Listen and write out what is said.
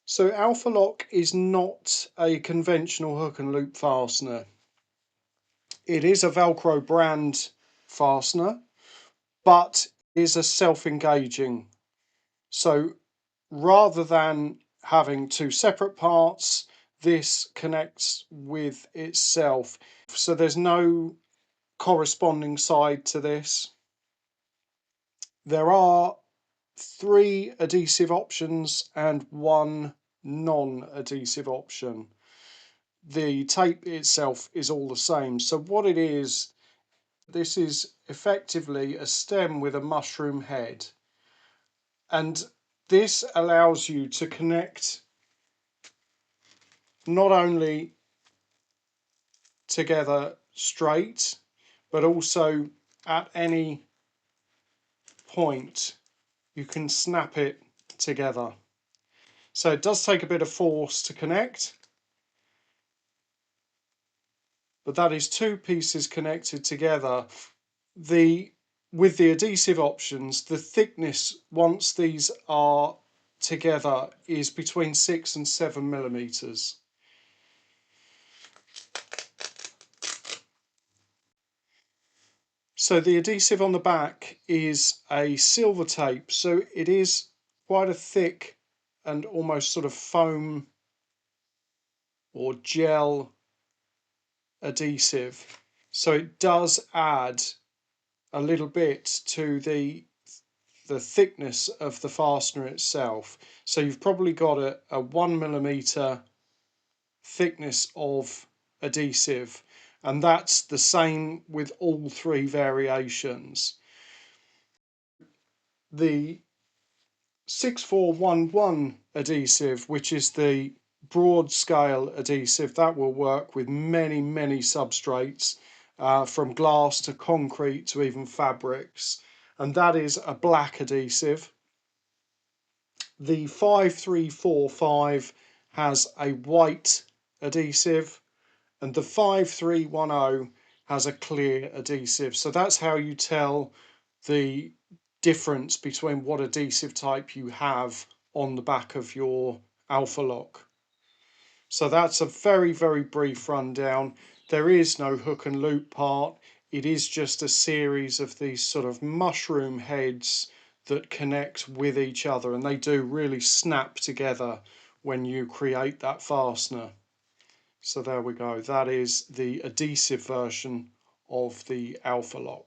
So ALFA-LOK is not a conventional hook and loop fastener. It is a VELCRO brand fastener, but is a self-engaging. So rather than having two separate parts, this connects with itself. So there's no corresponding side to this. There are 3 adhesive options and 1 non-adhesive option. The tape itself is all the same. So what it is, this is effectively a stem with a mushroom head, and this allows you to connect not only together straight, but also at any point you can snap it together. So it does take a bit of force to connect, but that is 2 pieces connected together. With the adhesive options, the thickness once these are together is between 6 and 7 millimeters. So the adhesive on the back is a silver tape, so it is quite a thick and almost sort of foam or gel adhesive. So it does add a little bit to the thickness of the fastener itself. So you've probably got a 1 millimeter thickness of adhesive, and that's the same with all 3 variations. The 6411 adhesive, which is the broad scale adhesive, that will work with many substrates, from glass to concrete to even fabrics, and that is a black adhesive. The 5345 has a white adhesive, and the 5310 has a clear adhesive. So that's how you tell the difference between what adhesive type you have on the back of your ALFA-LOK. So that's a very brief rundown. There is no hook and loop part. It is just a series of these sort of mushroom heads that connect with each other, and they do really snap together when you create that fastener. So there we go. That is the adhesive version of the ALFA-LOK.